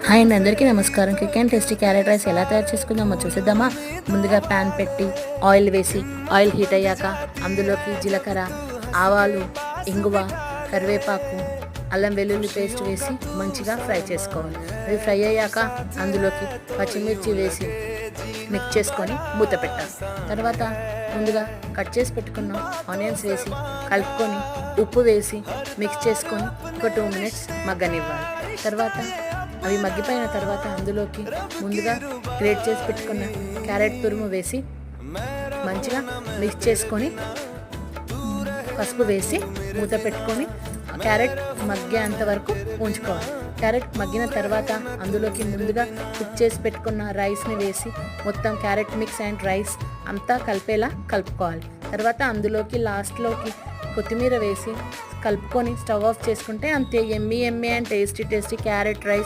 Hi అండి, అందరికీ నమస్కారం. Quick and tasty carrot rice ఎలా తయారు చేసుకుందామో చూసేద్దామా. ముందుగా ప్యాన్ పెట్టి ఆయిల్ వేసి ఆయిల్ హీట్ అయ్యాక అందులోకి జీలకర్ర, ఆవాలు, ఇంగువ, కరివేపాకు, అల్లం వెల్లుల్లి పేస్ట్ వేసి మంచిగా ఫ్రై చేసుకోవాలి. అవి ఫ్రై అయ్యాక అందులోకి పచ్చిమిర్చి వేసి మిక్స్ చేసుకొని మూత పెట్టాలి. తర్వాత ముందుగా కట్ చేసి పెట్టుకున్న ఆనియన్స్ వేసి కలుపుకొని ఉప్పు వేసి మిక్స్ చేసుకొని ఒక 2 minutes మగ్గనివ్వాలి. తర్వాత అవి మగ్గిపోయిన తర్వాత అందులోకి ముందుగా గ్రేట్ చేసి పెట్టుకున్న క్యారెట్ తురుము వేసి మంచిగా మిక్స్ చేసుకొని పసుపు వేసి మూత పెట్టుకొని క్యారెట్ మగ్గేంత వరకు ఉంచుకోవాలి. క్యారెట్ మగ్గిన తర్వాత అందులోకి ముందుగా కుక్ చేసి పెట్టుకున్న రైస్ని వేసి మొత్తం క్యారెట్ మిక్స్ అండ్ రైస్ అంతా కలిపేలా కలుపుకోవాలి. తర్వాత అందులోకి లాస్ట్లోకి కొత్తిమీర వేసి కలుపుకొని స్టవ్ ఆఫ్ చేసుకుంటే అంతే. Emmy and tasty carrot rice